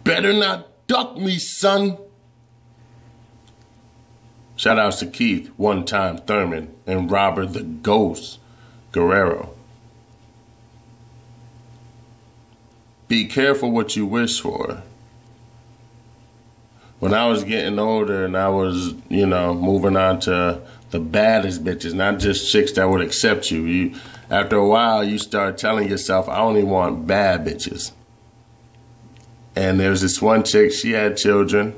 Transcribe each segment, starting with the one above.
better not duck me, son. Shout outs to Keith, One Time Thurman, and Robert the Ghost Guerrero. Be careful what you wish for. When I was getting older and I was, moving on to the baddest bitches, not just chicks that would accept you. After a while, you start telling yourself, I only want bad bitches. And there was this one chick, she had children.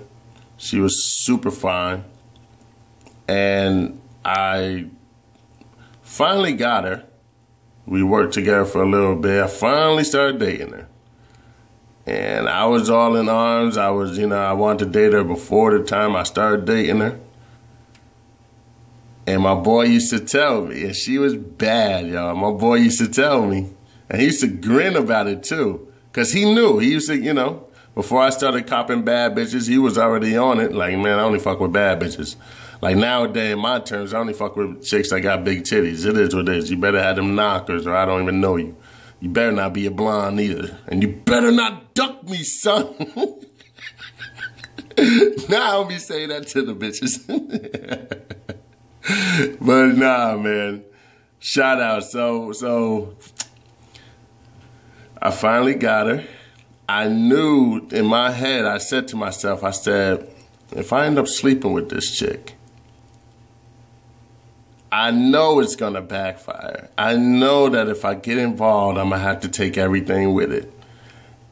She was super fine. And I finally got her. We worked together for a little bit. I finally started dating her. And I was all in arms. I wanted to date her before the time I started dating her. And my boy used to tell me, and she was bad, y'all. My boy used to tell me, and he used to grin about it too. Because he knew. He used to, before I started copping bad bitches, he was already on it. Like, man, I only fuck with bad bitches. Like nowadays, in my terms, I only fuck with chicks that got big titties. It is what it is. You better have them knockers or I don't even know you. You better not be a blonde either. And you better not duck me, son. Now I don't be saying that to the bitches. But nah, man. Shout out. So I finally got her. I knew in my head, I said to myself, I said, if I end up sleeping with this chick, I know it's going to backfire. I know that if I get involved, I'm going to have to take everything with it.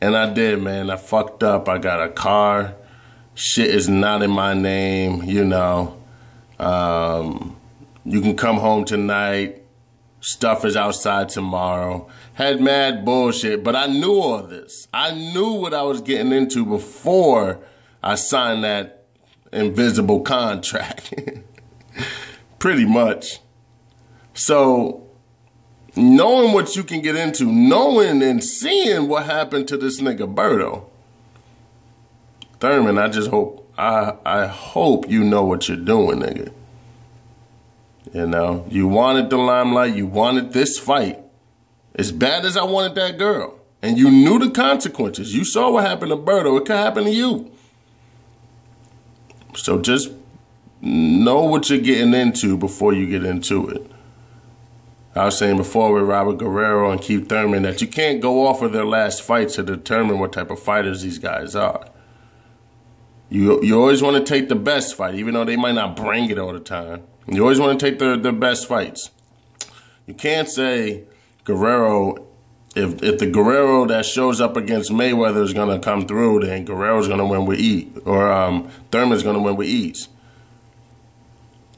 And I did, man. I fucked up. I got a car. Shit is not in my name, You can come home tonight. Stuff is outside tomorrow. Had mad bullshit, but I knew all this. I knew what I was getting into before I signed that invisible contract. Pretty much. So, knowing what you can get into, knowing and seeing what happened to this nigga Berto, Thurman, I hope you know what you're doing, nigga. You wanted the limelight, you wanted this fight. As bad as I wanted that girl. And you knew the consequences. You saw what happened to Berto. It could happen to you. So just know what you're getting into before you get into it. I was saying before with Robert Guerrero and Keith Thurman that you can't go off of their last fight to determine what type of fighters these guys are. You always want to take the best fight, even though they might not bring it all the time. You always want to take the best fights. You can't say Guerrero, if the Guerrero that shows up against Mayweather is going to come through, then Guerrero's going to win with ease, or Thurman's going to win with ease.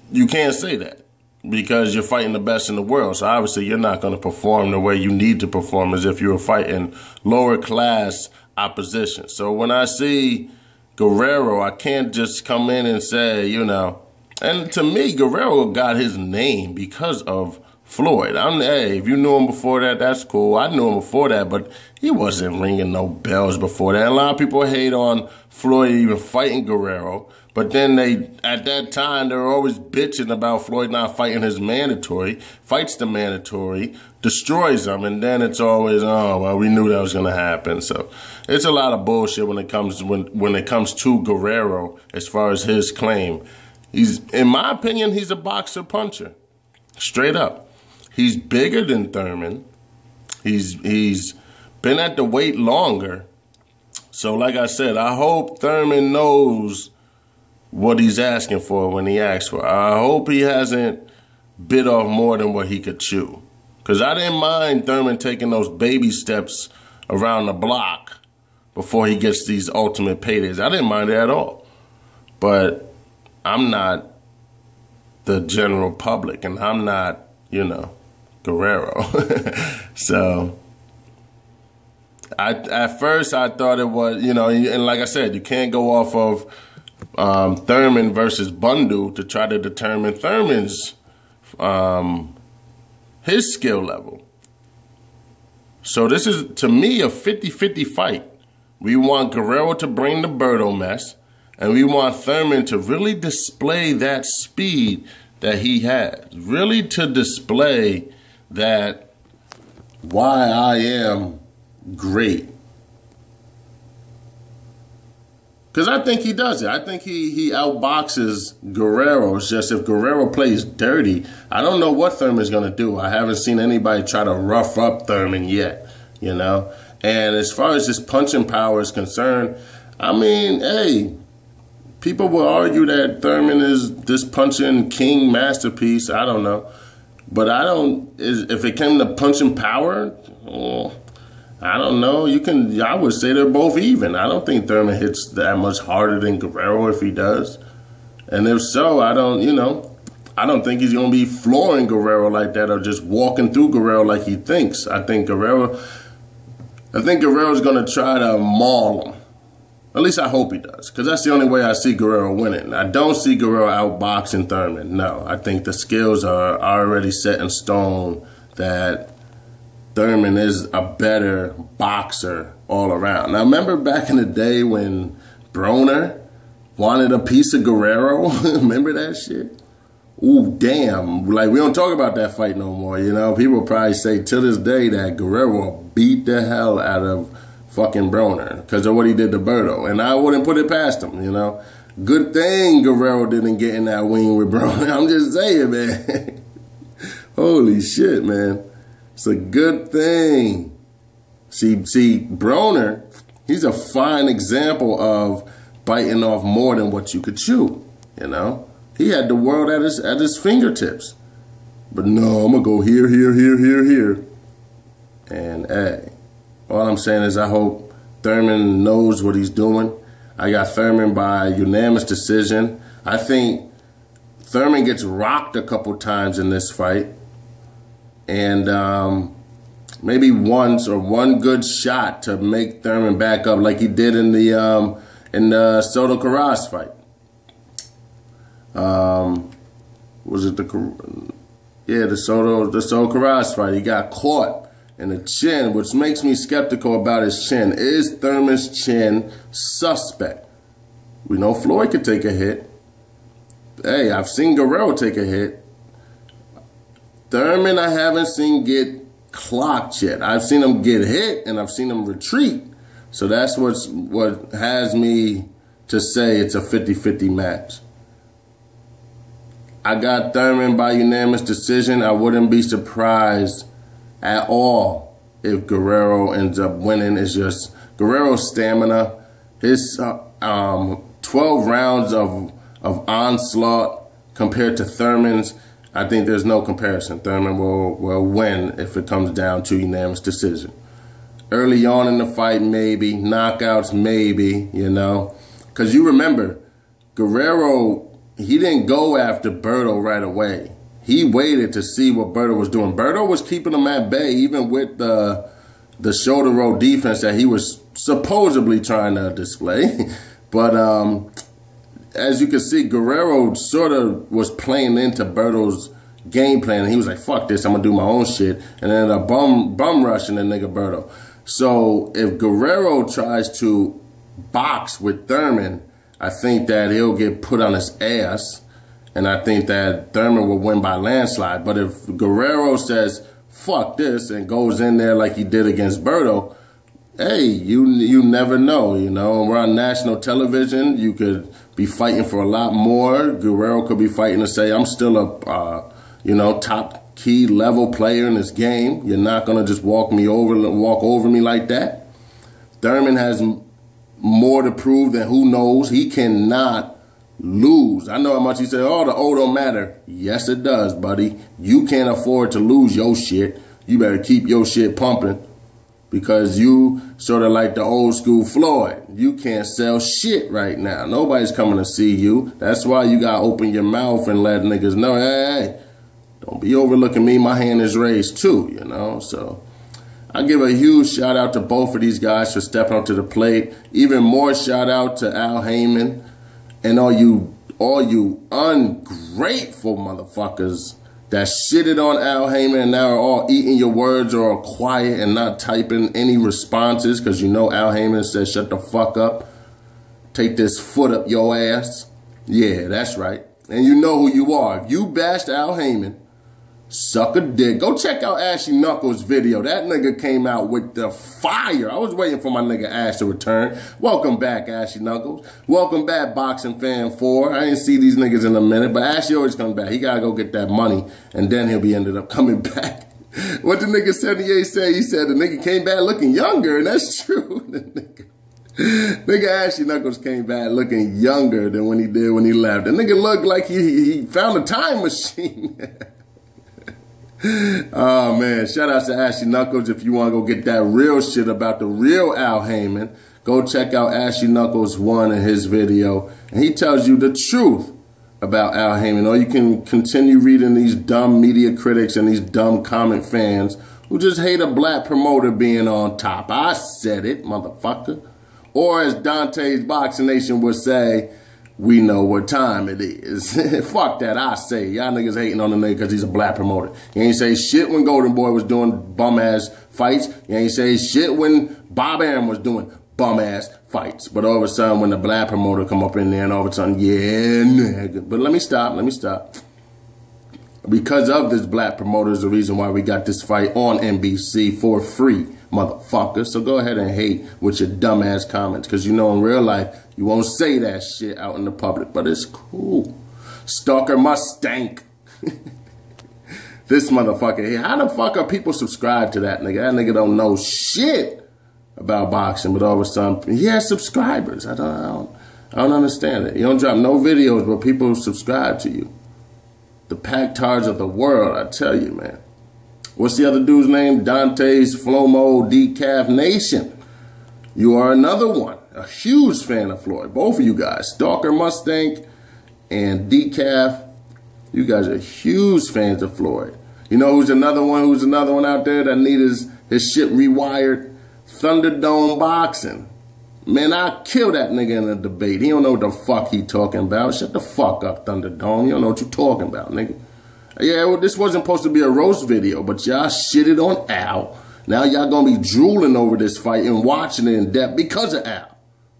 You can't say that because you're fighting the best in the world. So obviously you're not going to perform the way you need to perform as if you were fighting lower class opposition. So when I see Guerrero, I can't just come in and say, and to me, Guerrero got his name because of Floyd. Hey, if you knew him before that, that's cool. I knew him before that, but he wasn't ringing no bells before that. And a lot of people hate on Floyd even fighting Guerrero. But then at that time, they were always bitching about Floyd not fighting his mandatory, fights the mandatory, destroys them, and then it's always, oh, well, we knew that was going to happen. So it's a lot of bullshit when it comes to Guerrero as far as his claim. In my opinion, he's a boxer puncher. Straight up. He's bigger than Thurman. He's been at the weight longer. So like I said, I hope Thurman knows what he's asking for when he asks for it. I hope he hasn't bit off more than what he could chew. Because I didn't mind Thurman taking those baby steps around the block before he gets these ultimate paydays. I didn't mind it at all. But I'm not the general public, and I'm not, Guerrero. So at first I thought it was, and like I said, you can't go off of Thurman versus Bundu to try to determine Thurman's his skill level. So this is, to me, a 50-50 fight. We want Guerrero to bring the Berto mess, and we want Thurman to really display that speed that he has. Really to display that why I am great. Because I think he does it. I think he outboxes Guerrero. It's just if Guerrero plays dirty, I don't know what Thurman's going to do. I haven't seen anybody try to rough up Thurman yet, you know. And as far as his punching power is concerned, I mean, hey, people will argue that Thurman is this punching king masterpiece. I don't know. But if it came to punching power, I don't know. I would say they're both even. I don't think Thurman hits that much harder than Guerrero if he does. And if so, I don't think he's going to be flooring Guerrero like that or just walking through Guerrero like he thinks. I think Guerrero's going to try to maul him. At least I hope he does, because that's the only way I see Guerrero winning. I don't see Guerrero outboxing Thurman. No, I think the skills are already set in stone that Thurman is a better boxer all around. Now, remember back in the day when Broner wanted a piece of Guerrero? Remember that shit? Ooh, damn. Like, we don't talk about that fight no more, you know? People probably say to this day that Guerrero beat the hell out of fucking Broner because of what he did to Berto. And I wouldn't put it past him, you know? Good thing Guerrero didn't get in that wing with Broner. I'm just saying, man. Holy shit, man. It's a good thing. See, Broner, he's a fine example of biting off more than what you could chew, you know? He had the world at his fingertips. But no, I'm going to go here, here, here, here, here. And, hey, all I'm saying is I hope Thurman knows what he's doing. I got Thurman by unanimous decision. I think Thurman gets rocked a couple times in this fight. And maybe once or one good shot to make Thurman back up like he did in the Soto Carras fight. Was it the Soto Carras fight? He got caught in the chin, which makes me skeptical about his chin. Is Thurman's chin suspect? We know Floyd could take a hit. Hey, I've seen Guerrero take a hit. Thurman I haven't seen get clocked yet. I've seen him get hit and I've seen him retreat. So that's what has me to say it's a 50-50 match. I got Thurman by unanimous decision. I wouldn't be surprised at all if Guerrero ends up winning. It's just Guerrero's stamina, his 12 rounds of onslaught compared to Thurman's. I think there's no comparison. Thurman will win if it comes down to unanimous decision. Early on in the fight, maybe. Knockouts, maybe, you know. Because you remember, Guerrero, he didn't go after Berto right away. He waited to see what Berto was doing. Berto was keeping him at bay, even with the shoulder roll defense that he was supposedly trying to display. But as you can see, Guerrero sort of was playing into Berto's game plan. And he was like, fuck this, I'm going to do my own shit. And then a bum rushing the nigga Berto. So if Guerrero tries to box with Thurman, I think that he'll get put on his ass. And I think that Thurman will win by landslide. But if Guerrero says, fuck this, and goes in there like he did against Berto, hey, you never know, you know. We're on national television. You could be fighting for a lot more. Guerrero could be fighting to say, I'm still a, top key level player in this game. You're not going to just walk over me like that. Thurman has more to prove than who knows. He cannot lose. I know how much he said, oh, the O don't matter. Yes, it does, buddy. You can't afford to lose your shit. You better keep your shit pumping because you sort of like the old school Floyd. You can't sell shit right now. Nobody's coming to see you. That's why you got to open your mouth and let niggas know, hey, don't be overlooking me. My hand is raised too, you know. So I give a huge shout out to both of these guys for stepping up to the plate. Even more shout out to Al Heyman and all you ungrateful motherfuckers that shitted on Al Heyman and now are all eating your words or are quiet and not typing any responses because you know Al Heyman says shut the fuck up. Take this foot up your ass. Yeah, that's right. And you know who you are. If you bashed Al Heyman, Suck a dick. Go check out Ashy Knuckles' video. That nigga came out with the fire. I was waiting for my nigga Ash to return. Welcome back, Ashy Knuckles. Welcome back, Boxing Fan 4. I didn't see these niggas in a minute, but Ashy always comes back. He gotta go get that money, and then he'll be ended up coming back. What the nigga 78 say? He said the nigga came back looking younger, and that's true. Nigga Ashy Knuckles came back looking younger than when he did when he left. The nigga looked like he found a time machine. Oh, man. Shout out to Ashy Knuckles. If you want to go get that real shit about the real Al Heyman, go check out Ashy Knuckles 1 in his video. And he tells you the truth about Al Heyman. Or you can continue reading these dumb media critics and these dumb comment fans who just hate a black promoter being on top. I said it, motherfucker. Or as Dante's Boxing Nation would say, we know what time it is. Fuck that, I say. Y'all niggas hating on the nigga because he's a black promoter. You ain't say shit when Golden Boy was doing bum-ass fights. You ain't say shit when Bob Arum was doing bum-ass fights. But all of a sudden, when the black promoter come up in there and all of a sudden, yeah, nigga. But let me stop. Because of this black promoter is the reason why we got this fight on NBC for free, motherfucker. So go ahead and hate with your dumbass comments. Because you know in real life, you won't say that shit out in the public. But it's cool. Stalker must stank. This motherfucker here. How the fuck are people subscribed to that nigga? That nigga don't know shit about boxing. But all of a sudden, he has subscribers. I don't understand it. You don't drop no videos, but people subscribe to you. The Packtards of the world, I tell you, man. What's the other dude's name? Dante's Flomo Decaf Nation. You are another one. A huge fan of Floyd. Both of you guys. Stalker Mustang and Decaf. You guys are huge fans of Floyd. You know who's another one out there that needs his shit rewired? Thunderdome Boxing. Man, I'll kill that nigga in a debate. He don't know what the fuck he talking about. Shut the fuck up, Thunderdome. You don't know what you talking about, nigga. Yeah, well, this wasn't supposed to be a roast video, but y'all shitted on Al. Now y'all gonna be drooling over this fight and watching it in depth because of Al.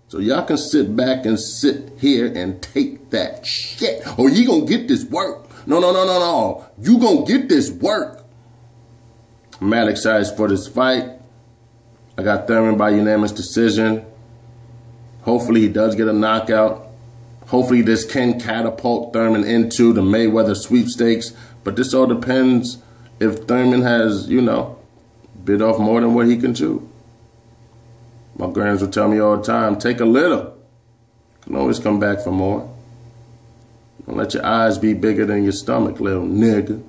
So y'all can sit back and sit here and take that shit. Or you gonna get this work. No. You gonna get this work. I'm mad excited for this fight. I got Thurman by unanimous decision. Hopefully he does get a knockout. Hopefully this can catapult Thurman into the Mayweather sweepstakes. But this all depends if Thurman has, you know, bit off more than what he can chew. My grands will tell me all the time, take a little. You can always come back for more. Don't let your eyes be bigger than your stomach, little nigga.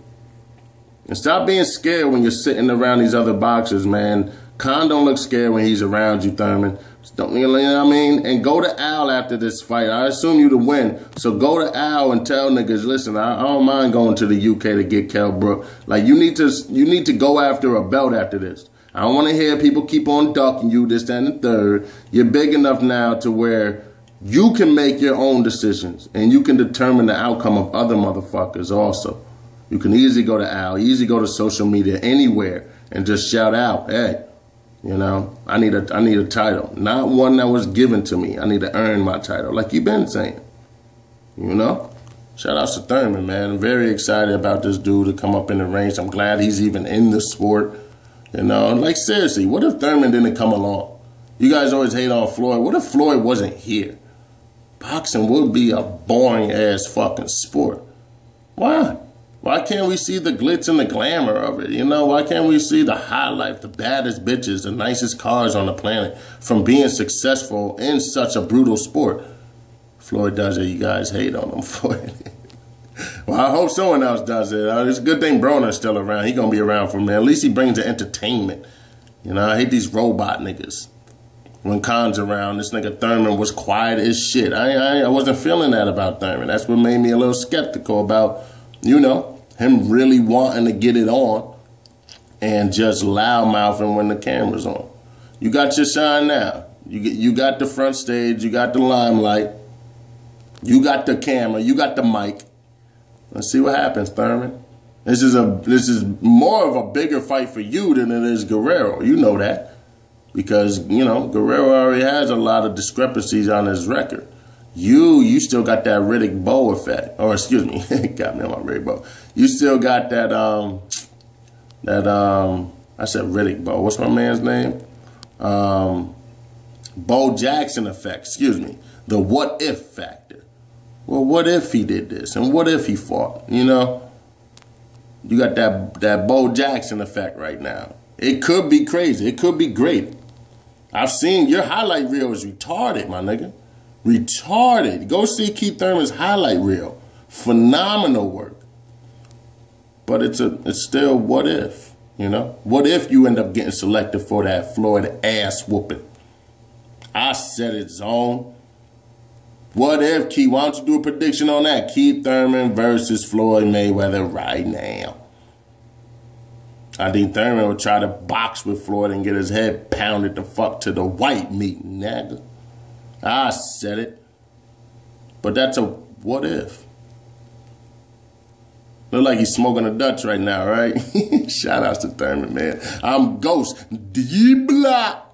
And stop being scared when you're sitting around these other boxers, man. Khan don't look scared when he's around you, Thurman. Don't, you know what I mean? And go to Al after this fight. I assume you to win. So go to Al and tell niggas, listen, I don't mind going to the UK to get Kell Brook. Like, you need to go after a belt after this. I don't want to hear people keep on ducking you, this, that, and the third. You're big enough now to where you can make your own decisions. And you can determine the outcome of other motherfuckers also. You can easily go to Al, easily go to social media, anywhere, and just shout out, hey, you know, I need a title. Not one that was given to me. I need to earn my title, like you've been saying. You know? Shout out to Thurman, man. I'm very excited about this dude to come up in the range. I'm glad he's even in the sport. You know, like seriously, what if Thurman didn't come along? You guys always hate on Floyd. What if Floyd wasn't here? Boxing would be a boring ass fucking sport. Why? Why can't we see the glitz and the glamour of it? You know, why can't we see the high life, the baddest bitches, the nicest cars on the planet from being successful in such a brutal sport? Floyd does it, you guys hate on him for it. Well, I hope someone else does it. It's a good thing Broner's still around. He gonna be around for me. At least he brings the entertainment. You know, I hate these robot niggas. When Khan's around, this nigga Thurman was quiet as shit. I wasn't feeling that about Thurman. That's what made me a little skeptical about, you know, him really wanting to get it on and just loudmouthing when the camera's on. You got your shine now. You got the front stage. You got the limelight. You got the camera. You got the mic. Let's see what happens, Thurman. This is more of a bigger fight for you than it is Guerrero. You know that. Because, you know, Guerrero already has a lot of discrepancies on his record. You still got that Riddick Bowe effect. Or excuse me, got me on my Riddick Bowe. You still got that I said Riddick Bowe. What's my man's name? Bo Jackson effect, excuse me. The what if factor. Well, what if he did this? And what if he fought? You know? You got that Bo Jackson effect right now. It could be crazy. It could be great. I've seen your highlight reel is retarded, my nigga. Retarded. Go see Keith Thurman's highlight reel. Phenomenal work. But it's still what if, you know? What if you end up getting selected for that Floyd ass whooping? I said it, Zone. What if, Keith? Why don't you do a prediction on that? Keith Thurman versus Floyd Mayweather right now. I think Thurman will try to box with Floyd and get his head pounded the fuck to the white meat, nigga. I said it. But that's a what if. Look like he's smoking a Dutch right now, right? Shout outs to Thurman, man. I'm Ghost. D-Block.